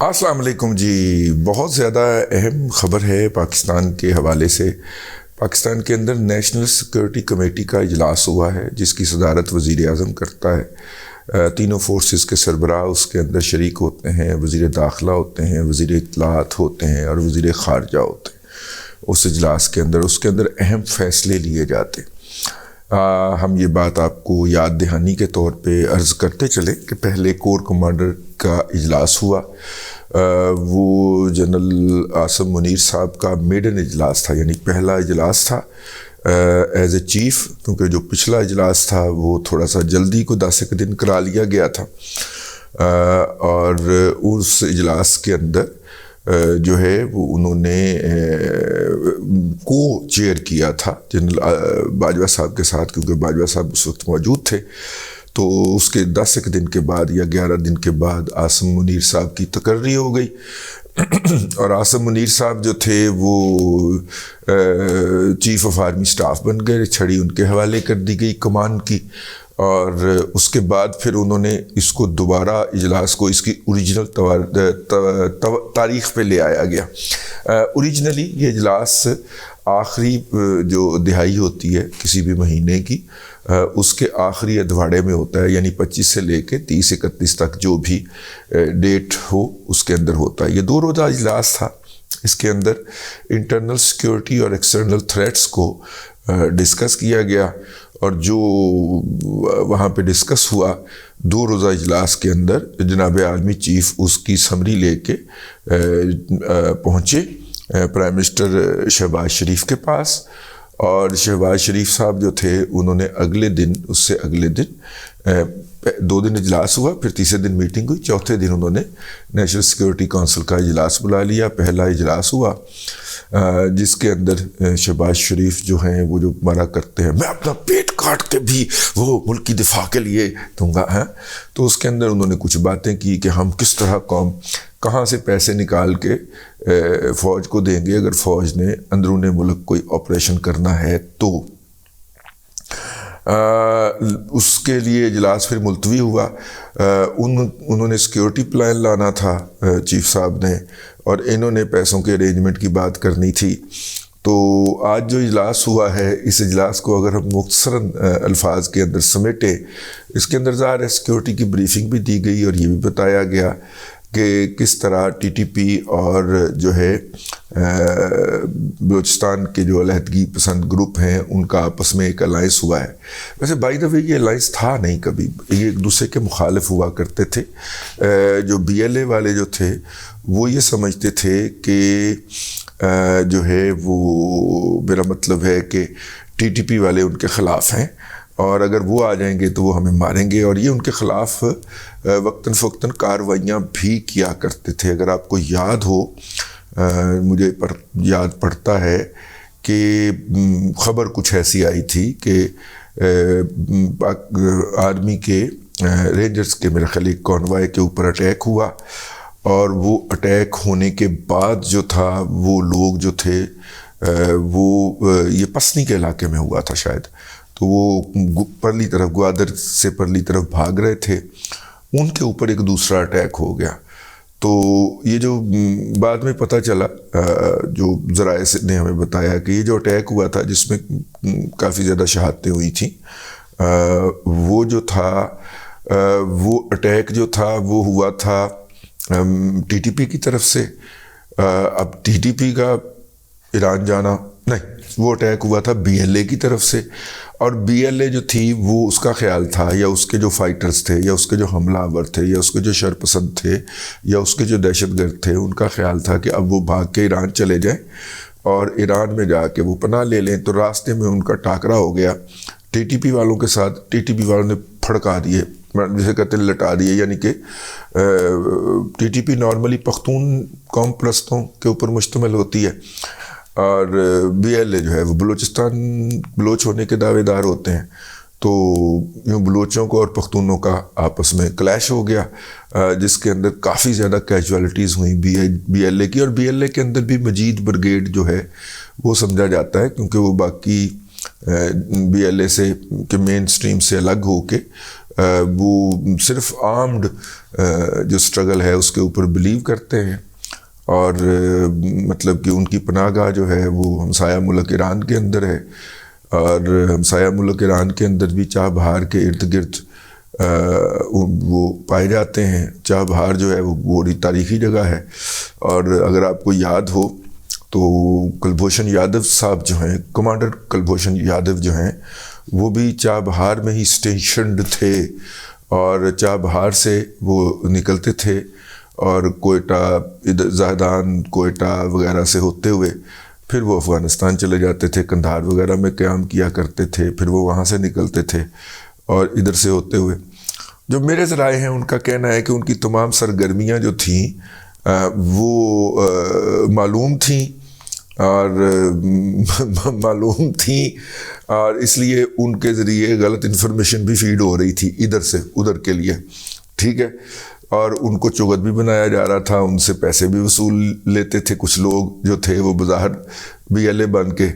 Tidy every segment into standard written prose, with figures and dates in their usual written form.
السلام علیکم جی. بہت زیادہ اہم خبر ہے پاکستان کے حوالے سے. پاکستان کے اندر نیشنل سیکورٹی کمیٹی کا اجلاس ہوا ہے جس کی صدارت وزیر اعظم کرتا ہے. تینوں فورسز کے سربراہ اس کے اندر شریک ہوتے ہیں. وزیر داخلہ ہوتے ہیں، وزیر اطلاعات ہوتے ہیں اور وزیر خارجہ ہوتے ہیں. اس اجلاس کے اندر اہم فیصلے لیے جاتے ہیں. ہم یہ بات آپ کو یاد دہانی کے طور پہ عرض کرتے چلیں کہ پہلے کور کمانڈر کا اجلاس ہوا. وہ جنرل عاصم منیر صاحب کا میڈن اجلاس تھا، یعنی پہلا اجلاس تھا ایز اے چیف، کیونکہ جو پچھلا اجلاس تھا وہ تھوڑا سا جلدی کو 10 دن کرا لیا گیا تھا. اور اس اجلاس کے اندر جو ہے وہ انہوں نے کو چیئر کیا تھا جنرل باجوہ صاحب کے ساتھ، کیونکہ باجوہ صاحب اس وقت موجود تھے. تو اس کے 10 دن کے بعد یا 11 دن کے بعد عاصم منیر صاحب کی تقرری ہو گئی. اور عاصم منیر صاحب جو تھے وہ چیف آف آرمی سٹاف بن گئے. چھڑی ان کے حوالے کر دی گئی کمان کی. اور اس کے بعد پھر انہوں نے اس کو دوبارہ اجلاس کو اس کی اوریجنل تاریخ پہ لے آیا گیا. اوریجنلی یہ اجلاس آخری جو دہائی ہوتی ہے کسی بھی مہینے کی، اس کے آخری ادھواڑے میں ہوتا ہے، یعنی 25 سے لے کے 30-31 تک جو بھی ڈیٹ ہو اس کے اندر ہوتا ہے. یہ 2 روزہ اجلاس تھا. اس کے اندر انٹرنل سیکیورٹی اور ایکسٹرنل تھریٹس کو ڈسکس کیا گیا. اور جو وہاں پہ ڈسکس ہوا 2 روزہ اجلاس کے اندر، جناب آرمی چیف اس کی سمری لے کے پہنچے پرائم منسٹر شہباز شریف کے پاس. اور شہباز شریف صاحب جو تھے انہوں نے اگلے دن 2 دن اجلاس ہوا، پھر تیسرے دن میٹنگ ہوئی، چوتھے دن انہوں نے نیشنل سیکورٹی کونسل کا اجلاس بلا لیا. پہلا اجلاس ہوا جس کے اندر شہباز شریف جو ہیں وہ جو مرا کرتے ہیں میں اپنا پیٹ کاٹ کے بھی وہ ملک کی دفاع کے لیے دوں گا. تو اس کے اندر انہوں نے کچھ باتیں کی کہ ہم کس طرح قوم کہاں سے پیسے نکال کے فوج کو دیں گے اگر فوج نے اندرون ملک کوئی آپریشن کرنا ہے تو. اس کے لیے اجلاس پھر ملتوی ہوا. انہوں نے سیکیورٹی پلان لانا تھا چیف صاحب نے، اور انہوں نے پیسوں کے ارینجمنٹ کی بات کرنی تھی. تو آج جو اجلاس ہوا ہے، اس اجلاس کو اگر ہم مختصراً الفاظ کے اندر سمیٹیں، اس کے اندر ظاہر ہے سیکیورٹی کی بریفنگ بھی دی گئی اور یہ بھی بتایا گیا کہ کس طرح ٹی ٹی پی اور جو ہے بلوچستان کے جو علیحدگی پسند گروپ ہیں ان کا آپس میں ایک الائنس ہوا ہے. ویسے بائی دا وے یہ الائنس تھا نہیں کبھی، یہ ایک دوسرے کے مخالف ہوا کرتے تھے. جو بی ایل اے والے جو تھے وہ یہ سمجھتے تھے کہ جو ہے وہ میرا مطلب ہے کہ ٹی ٹی پی والے ان کے خلاف ہیں اور اگر وہ آ جائیں گے تو وہ ہمیں ماریں گے، اور یہ ان کے خلاف وقتاً فوقتاً کارروائیاں بھی کیا کرتے تھے. اگر آپ کو یاد ہو، مجھے یاد پڑتا ہے کہ خبر کچھ ایسی آئی تھی کہ آرمی کے رینجرز کے میرے خیال ایک کانوائے کے اوپر اٹیک ہوا، اور وہ اٹیک ہونے کے بعد جو تھا وہ لوگ جو تھے وہ یہ پسنی کے علاقے میں ہوا تھا شاید، تو وہ پرلی طرف گوادر سے پرلی طرف بھاگ رہے تھے، ان کے اوپر ایک دوسرا اٹیک ہو گیا. تو یہ جو بعد میں پتہ چلا، جو ذرائع نے ہمیں بتایا کہ یہ جو اٹیک ہوا تھا جس میں کافی زیادہ شہادتیں ہوئی تھیں، وہ جو تھا وہ اٹیک جو تھا وہ ہوا تھا ٹی ٹی پی کی طرف سے. اب ٹی ٹی پی کا ایران جانا نہیں، وہ اٹیک ہوا تھا بی ایل اے کی طرف سے. اور بی ایل اے جو تھی وہ اس کا خیال تھا، یا اس کے جو فائٹرز تھے یا اس کے جو حملہ آور تھے یا اس کے جو شرپسند تھے یا اس کے جو دہشت گرد تھے، ان کا خیال تھا کہ اب وہ بھاگ کے ایران چلے جائیں اور ایران میں جا کے وہ پناہ لے لیں. تو راستے میں ان کا ٹاکرا ہو گیا ٹی ٹی پی والوں کے ساتھ. ٹی ٹی پی والوں نے پھڑکا دیے، جسے کہتے ہیں لٹا دیے، یعنی کہ T T P normally Pakhtun قوم پرستوں کے اوپر مشتمل ہوتی ہے، اور بی ایل اے جو ہے وہ بلوچ ہونے کے دعوے دار ہوتے ہیں. تو یوں بلوچوں کو اور پختونوں کا آپس میں کلیش ہو گیا، جس کے اندر کافی زیادہ کیجوالٹیز ہوئیں بی ایل اے کی. اور بی ایل اے کے اندر بھی مجید برگیڈ جو ہے وہ سمجھا جاتا ہے، کیونکہ وہ باقی بی ایل اے سے کے مین سٹریم سے الگ ہو کے وہ صرف آرمڈ جو اسٹرگل ہے اس کے اوپر بلیو کرتے ہیں، اور مطلب کہ ان کی پناہ گاہ جو ہے وہ ہمسایہ ملک ایران کے اندر ہے، اور ہمسایہ ملک ایران کے اندر بھی چاہ بہار کے ارد گرد وہ پائے جاتے ہیں۔ چاہ بہار جو ہے وہ بڑی تاریخی جگہ ہے، اور اگر آپ کو یاد ہو تو کلبھوشن یادو صاحب جو ہیں، کمانڈر کلبھوشن یادو جو ہیں، وہ بھی چاہ بہار میں ہی اسٹیشنڈ تھے، اور چاہ بہار سے وہ نکلتے تھے اور کوئٹہ، زاہدان، کوئٹہ وغیرہ سے ہوتے ہوئے پھر وہ افغانستان چلے جاتے تھے، قندھار وغیرہ میں قیام کیا کرتے تھے، پھر وہ وہاں سے نکلتے تھے اور ادھر سے ہوتے ہوئے۔ جو میرے ذرائع ہیں ان کا کہنا ہے کہ ان کی تمام سرگرمیاں جو تھیں وہ معلوم تھیں اور اس لیے ان کے ذریعے غلط انفارمیشن بھی فیڈ ہو رہی تھی ادھر سے ادھر کے لیے، ٹھیک ہے، اور ان کو چغت بھی بنایا جا رہا تھا، ان سے پیسے بھی وصول لیتے تھے کچھ لوگ جو تھے وہ بظاہر BLA بن کے،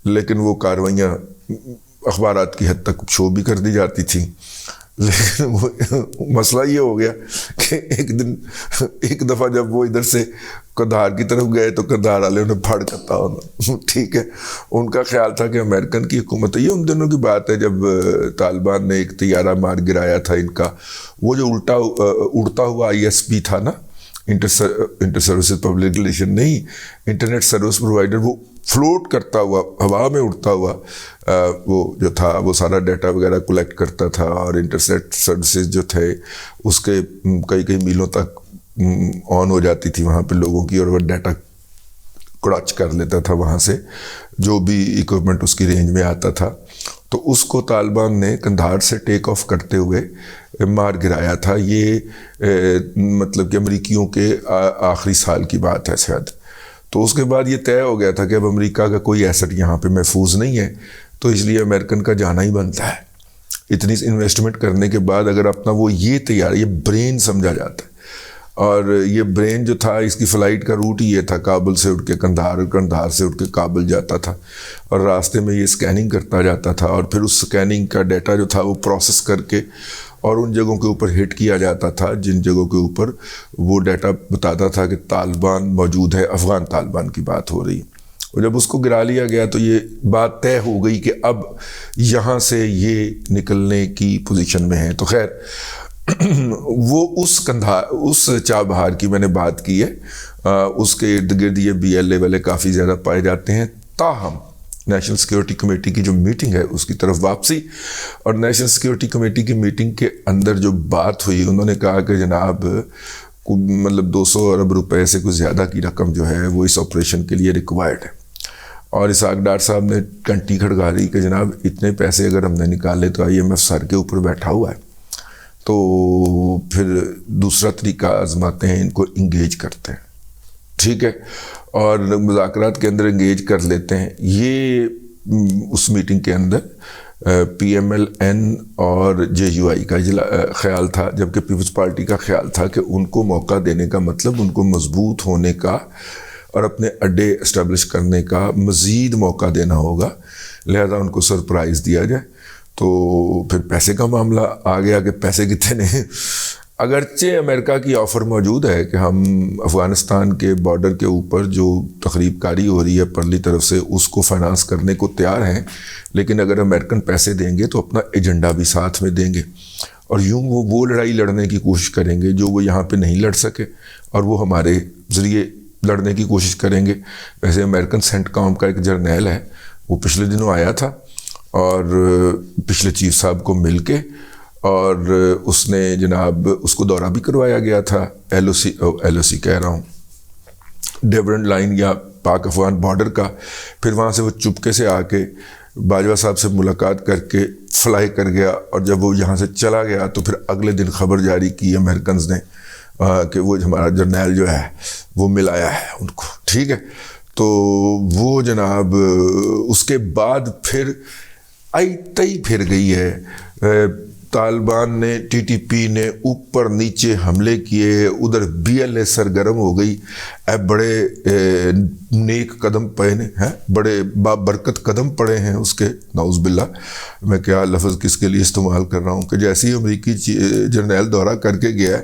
لیکن وہ کارروائیاں اخبارات کی حد تک شو بھی کر دی جاتی تھیں۔ لیکن وہ مسئلہ یہ ہو گیا کہ ایک دفعہ جب وہ ادھر سے قندھار کی طرف گئے تو قندھار والے انہیں پھاڑ کرتا ہونا، ٹھیک ہے۔ ان کا خیال تھا کہ امریکن کی حکومت ہے، یہ ان دنوں کی بات ہے جب طالبان نے ایک طیارہ مار گرایا تھا ان کا، وہ جو اڑتا ہوا ISP تھا نا، انٹر سروسز پبلک ریلیشن نہیں، انٹرنیٹ سروس پرووائڈر، وہ فلوٹ کرتا ہوا، ہوا میں اڑتا ہوا وہ جو تھا وہ سارا ڈیٹا وغیرہ کلیکٹ کرتا تھا، اور انٹرنیٹ سروسز جو تھے اس کے کئی میلوں تک آن ہو جاتی تھی وہاں پہ لوگوں کی، اور وہ ڈیٹا کڑچ کر لیتا تھا وہاں سے جو بھی ایکوپمنٹ اس کی رینج میں آتا تھا۔ تو اس کو طالبان نے قندھار سے ٹیک آف کرتے ہوئے مار گرایا تھا۔ یہ مطلب کہ امریکیوں کے آخری سال کی بات ہے شاید۔ تو اس کے بعد یہ طے ہو گیا تھا کہ اب امریکہ کا کوئی ایسٹ یہاں پہ محفوظ نہیں ہے، تو اس لیے امریکن کا جانا ہی بنتا ہے۔ اتنی انویسٹمنٹ کرنے کے بعد اگر اپنا وہ یہ تیار، یہ برین سمجھا جاتا ہے، اور یہ برین جو تھا اس کی فلائٹ کا روٹ ہی یہ تھا، کابل سے اٹھ کے قندھار، اور قندھار سے اٹھ کے کابل جاتا تھا، اور راستے میں یہ سکیننگ کرتا جاتا تھا، اور پھر اس سکیننگ کا ڈیٹا جو تھا وہ پروسیس کر کے اور ان جگہوں کے اوپر ہٹ کیا جاتا تھا جن جگہوں کے اوپر وہ ڈیٹا بتاتا تھا کہ طالبان موجود ہے، افغان طالبان کی بات ہو رہی ہے۔ اور جب اس کو گرا لیا گیا تو یہ بات طے ہو گئی کہ اب یہاں سے یہ نکلنے کی پوزیشن میں ہیں۔ تو خیر وہ اس چاہ بہار کی میں نے بات کی ہے، اس کے ارد گرد یہ BLA والے کافی زیادہ پائے جاتے ہیں۔ تاہم نیشنل سیکیورٹی کمیٹی کی جو میٹنگ ہے اس کی طرف واپسی، اور نیشنل سیکیورٹی کمیٹی کی میٹنگ کے اندر جو بات ہوئی، انہوں نے کہا کہ جناب مطلب 200 ارب روپے سے کچھ زیادہ کی رقم جو ہے وہ اس آپریشن کے لیے ریکوائرڈ ہے، اور اسحاق ڈار صاحب نے گھنٹی کھڑکا دی کہ جناب اتنے پیسے اگر ہم نے نکالے تو IMF سر کے اوپر بیٹھا ہوا ہے، تو پھر دوسرا طریقہ آزماتے ہیں، ان کو انگیج کرتے ہیں، ٹھیک ہے، اور مذاکرات کے اندر انگیج کر لیتے ہیں۔ یہ اس میٹنگ کے اندر PMLN اور JUI کا خیال تھا، جبکہ پیپلز پارٹی کا خیال تھا کہ ان کو موقع دینے کا مطلب ان کو مضبوط ہونے کا اور اپنے اڈے اسٹیبلش کرنے کا مزید موقع دینا ہوگا، لہذا ان کو سرپرائز دیا جائے۔ تو پھر پیسے کا معاملہ آ گیا کہ پیسے کتنے ہیں۔ اگرچہ امریکہ کی آفر موجود ہے کہ ہم افغانستان کے بارڈر کے اوپر جو تخریب کاری ہو رہی ہے پرلی طرف سے اس کو فائنانس کرنے کو تیار ہیں، لیکن اگر امریکن پیسے دیں گے تو اپنا ایجنڈا بھی ساتھ میں دیں گے، اور یوں وہ لڑائی لڑنے کی کوشش کریں گے جو وہ یہاں پہ نہیں لڑ سکے، اور وہ ہمارے ذریعے لڑنے کی کوشش کریں گے۔ ویسے امریکن سینٹ کام کا ایک جرنیل ہے، وہ پچھلے دنوں آیا تھا اور پچھلے چیف صاحب کو مل کے، اور اس نے جناب اس کو دورہ بھی کروایا گیا تھا LOC کہہ رہا ہوں، ڈیورنٹ لائن یا پاک افغان بارڈر کا۔ پھر وہاں سے وہ چپکے سے آ کے باجوہ صاحب سے ملاقات کر کے فلائی کر گیا، اور جب وہ یہاں سے چلا گیا تو پھر اگلے دن خبر جاری کی امریکنز نے کہ وہ ہمارا جرنیل جو ہے وہ مل آیا ہے ان کو، ٹھیک ہے۔ تو وہ جناب اس کے بعد پھر آئی تئی پھر گئی ہے طالبان نے ٹی ٹی پی نے اوپر نیچے حملے کیے، ادھر بی ایل اے سرگرم ہو گئی، بڑے نیک قدم پڑے ہیں، بڑے بابرکت قدم پڑے ہیں اس کے، نعوذ باللہ میں کیا لفظ کس کے لیے استعمال کر رہا ہوں، کہ جیسے ہی امریکی جرنیل دورہ کر کے گیا ہے،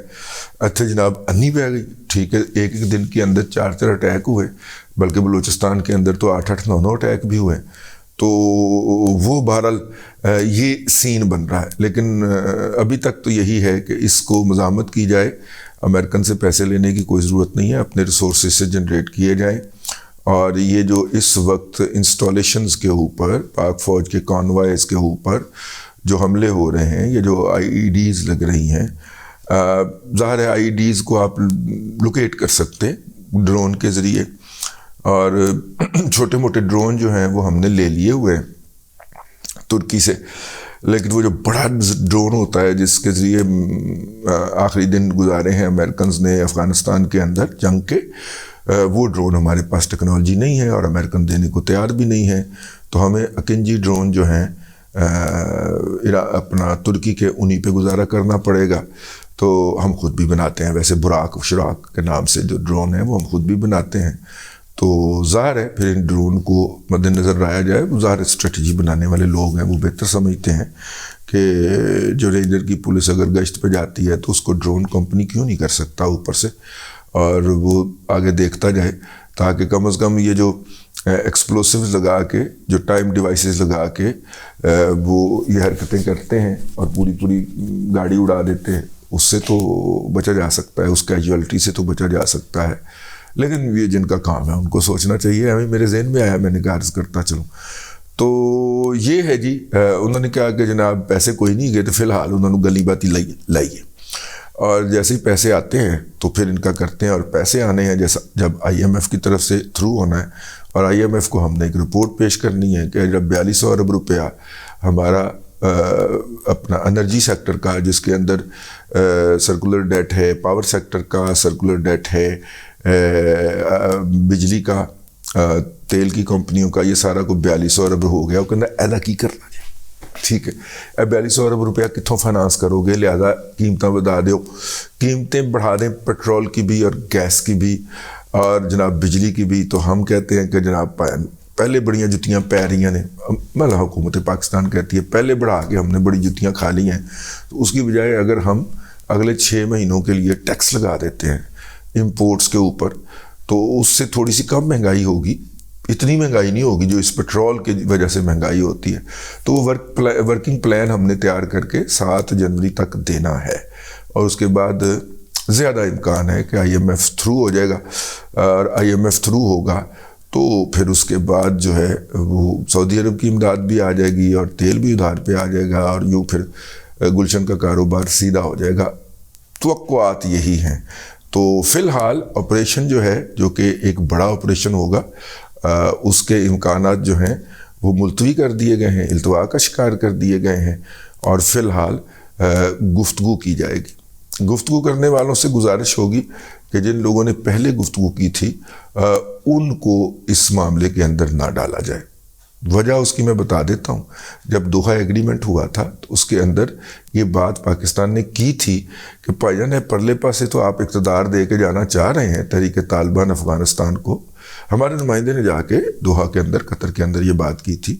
اچھا جناب انی بہ گئی، ٹھیک ہے، ایک دن کے اندر 4 اٹیک ہوئے، بلکہ بلوچستان کے اندر تو 8 9 اٹیک بھی ہوئے. تو وہ بہرحال یہ سین بن رہا ہے. لیکن ابھی تک تو یہی ہے کہ اس کو مزاحمت کی جائے، امریکن سے پیسے لینے کی کوئی ضرورت نہیں ہے، اپنے ریسورسز سے جنریٹ کیے جائیں. اور یہ جو اس وقت انسٹالیشنز کے اوپر، پاک فوج کے کانوائز کے اوپر جو حملے ہو رہے ہیں، یہ جو آئی ای ڈیز لگ رہی ہیں، ظاہر ہے آئی ای ڈیز کو آپ لوکیٹ کر سکتے ہیں ڈرون کے ذریعے، اور چھوٹے موٹے ڈرون جو ہیں وہ ہم نے لے لیے ہوئے ہیں ترکی سے. لیکن وہ جو بڑا ڈرون ہوتا ہے جس کے ذریعے آخری دن گزارے ہیں امریکنز نے افغانستان کے اندر جنگ کے، وہ ڈرون ہمارے پاس ٹیکنالوجی نہیں ہے اور امریکن دینے کو تیار بھی نہیں ہے. تو ہمیں اکنجی ڈرون جو ہیں اپنا ترکی کے انہی پہ گزارا کرنا پڑے گا. تو ہم خود بھی بناتے ہیں، ویسے براک و شراک کے نام سے جو ڈرون ہیں وہ ہم خود بھی بناتے ہیں. تو ظاہر ہے پھر ان ڈرون کو مد نظر لایا جائے. وہ ظاہر اسٹریٹجی بنانے والے لوگ ہیں، وہ بہتر سمجھتے ہیں کہ جو رینجر کی پولیس اگر گشت پہ جاتی ہے تو اس کو ڈرون کمپنی کیوں نہیں کر سکتا اوپر سے، اور وہ آگے دیکھتا جائے، تاکہ کم از کم یہ جو ایکسپلوسیوز لگا کے، جو ٹائم ڈیوائسز لگا کے وہ یہ حرکتیں کرتے ہیں اور پوری گاڑی اڑا دیتے ہیں، اس سے تو بچا جا سکتا ہے، اس کیجوالٹی سے تو بچا جا سکتا ہے. لیکن یہ جن کا کام ہے ان کو سوچنا چاہیے. ہمیں میرے ذہن میں آیا، میں نے کہا عرض کرتا چلوں. تو یہ ہے جی، انہوں نے کہا کہ جناب پیسے کوئی نہیں گئے، تو فی الحال انہوں نے گلی باتی لائیے، اور جیسے ہی پیسے آتے ہیں تو پھر ان کا کرتے ہیں. اور پیسے آنے ہیں جیسا جب آئی ایم ایف کی طرف سے تھرو ہونا ہے، اور آئی ایم ایف کو ہم نے ایک رپورٹ پیش کرنی ہے کہ جب 4200 ارب روپیہ ہمارا اپنا انرجی سیکٹر کا، جس کے اندر سرکولر ڈیٹ ہے، پاور سیکٹر کا سرکولر ڈیٹ ہے، بجلی کا، تیل کی کمپنیوں کا، یہ سارا کو 4200 ارب ہو گیا. وہ کہنا ایدا کی کرنا جی، ٹھیک ہے، 4200 ارب روپیہ کتوں فائنانس کرو گے، لہذا قیمتیں بڑھا دو، قیمتیں بڑھا دیں پیٹرول کی بھی اور گیس کی بھی اور جناب بجلی کی بھی. تو ہم کہتے ہیں کہ جناب پہلے بڑیاں جتیاں پہ رہی نے، مطلب حکومت پاکستان کہتی ہے پہلے بڑھا کے ہم نے بڑی جتیاں کھا لی ہیں، تو اس کی بجائے اگر ہم اگلے 6 مہینوں کے لیے ٹیکس لگا دیتے ہیں امپورٹس کے اوپر، تو اس سے تھوڑی سی کم مہنگائی ہوگی، اتنی مہنگائی نہیں ہوگی جو اس پیٹرول کی وجہ سے مہنگائی ہوتی ہے. تو وہ ورکنگ پلان ہم نے تیار کر کے 7 جنوری تک دینا ہے، اور اس کے بعد زیادہ امکان ہے کہ آئی ایم ایف تھرو ہو جائے گا. اور آئی ایم ایف تھرو ہوگا تو پھر اس کے بعد جو ہے وہ سعودی عرب کی امداد بھی آ جائے گی اور تیل بھی ادھار پہ آ جائے گا، اور یوں پھر گلشن کا کاروبار سیدھا ہو جائے گا. توقعات یہی ہیں. تو فی الحال آپریشن جو ہے، جو کہ ایک بڑا آپریشن ہوگا، اس کے امکانات جو ہیں وہ ملتوی کر دیے گئے ہیں، التوا کا شکار کر دیے گئے ہیں، اور فی الحال گفتگو کی جائے گی. گفتگو کرنے والوں سے گزارش ہوگی کہ جن لوگوں نے پہلے گفتگو کی تھی ان کو اس معاملے کے اندر نہ ڈالا جائے. وجہ اس کی میں بتا دیتا ہوں. جب دوحہ ایگریمنٹ ہوا تھا تو اس کے اندر یہ بات پاکستان نے کی تھی کہ بھائی جان پرلے پاسے تو آپ اقتدار دے کے جانا چاہ رہے ہیں تحریک طالبان افغانستان کو. ہمارے نمائندے نے جا کے دوحہ کے اندر، قطر کے اندر یہ بات کی تھی،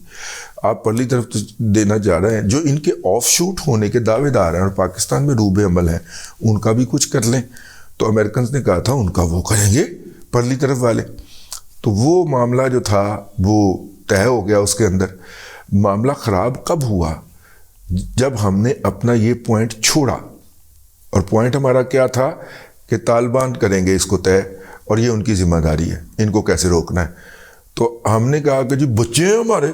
آپ پرلی طرف تو دینا چاہ رہے ہیں، جو ان کے آف شوٹ ہونے کے دعوے دار ہیں اور پاکستان میں روب عمل ہیں، ان کا بھی کچھ کر لیں. تو امریکنز نے کہا تھا ان کا وہ کریں گے پرلی طرف والے. تو وہ معاملہ جو تھا وہ طے ہو گیا. اس کے اندر معاملہ خراب کب ہوا؟ جب ہم نے اپنا یہ پوائنٹ چھوڑا، اور پوائنٹ ہمارا کیا تھا کہ طالبان کریں گے اس کو طے، اور یہ ان کی ذمہ داری ہے، ان کو کیسے روکنا ہے. تو ہم نے کہا کہ جی بچے ہیں ہمارے،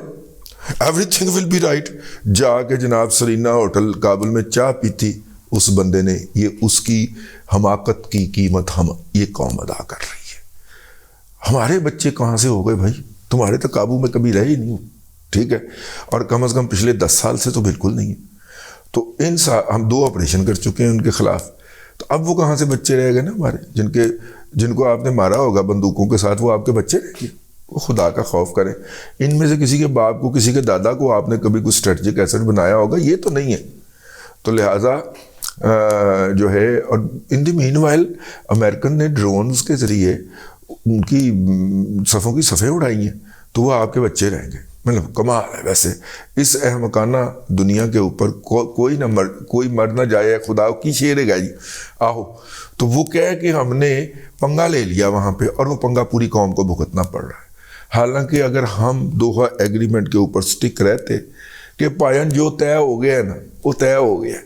everything will be right. جا کے جناب سرینا ہوٹل کابل میں چائے پیتی اس بندے نے. یہ اس کی حماقت کی قیمت ہم یہ قوم ادا کر رہی ہے. ہمارے بچے کہاں سے ہو گئے بھائی؟ تمہارے تو قابو میں کبھی رہے ہی نہیں، ٹھیک ہے، اور کم از کم پچھلے 10 سال سے تو بالکل نہیں ہے. تو ہم 2 آپریشن کر چکے ہیں ان کے خلاف. تو اب وہ کہاں سے بچے رہ گئے نا ہمارے، جن کو آپ نے مارا ہوگا بندوقوں کے ساتھ، وہ آپ کے بچے رہ گئے. وہ خدا کا خوف کریں. ان میں سے کسی کے باپ کو، کسی کے دادا کو آپ نے کبھی کوئی اسٹریٹجک ایسٹ بنایا ہوگا، یہ تو نہیں ہے. تو لہٰذا جو ہے، اور ان دی مین وائل امریکن نے ڈرونز کے ذریعے ان کی صفوں کی صفیں اڑائی ہیں، تو وہ آپ کے بچے رہیں گے. مطلب کمال ہے. ویسے اس احمقانہ دنیا کے اوپر کوئی مر نہ جائے، خدا کی شعر ہے جی آہو. تو وہ کہہ کہ ہم نے پنگا لے لیا وہاں پہ، اور وہ پنگا پوری قوم کو بھگتنا پڑ رہا ہے. حالانکہ اگر ہم دوحہ ایگریمنٹ کے اوپر سٹک رہتے کہ پائن جو طے ہو گیا ہے نا وہ طے ہو گیا ہے،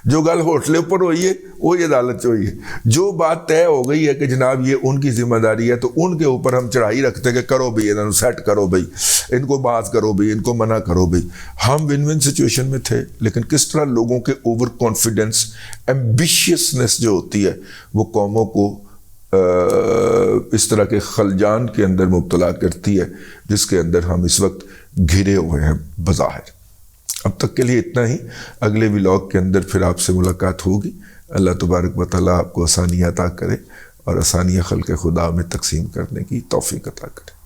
جو گل ہوٹلے اوپر ہوئی ہے وہی عدالت ہوئی ہے، جو بات طے ہو گئی ہے کہ جناب یہ ان کی ذمہ داری ہے، تو ان کے اوپر ہم چڑھائی رکھتے کہ کرو بھائی، انہوں سیٹ کرو بھائی، ان کو بات کرو بھائی، ان کو منع کرو بھائی. ہم ون ون سچویشن میں تھے. لیکن کس طرح لوگوں کے اوور کانفیڈنس، ایمبیشیسنس جو ہوتی ہے وہ قوموں کو اس طرح کے خلجان کے اندر مبتلا کرتی ہے، جس کے اندر ہم اس وقت گھرے ہوئے ہیں بظاہر. اب تک کے لیے اتنا ہی. اگلے ولاگ کے اندر پھر آپ سے ملاقات ہوگی. اللہ تبارک و تعالیٰ آپ کو آسانیاں عطا کرے اور آسانیاں خلق خدا میں تقسیم کرنے کی توفیق عطا کرے.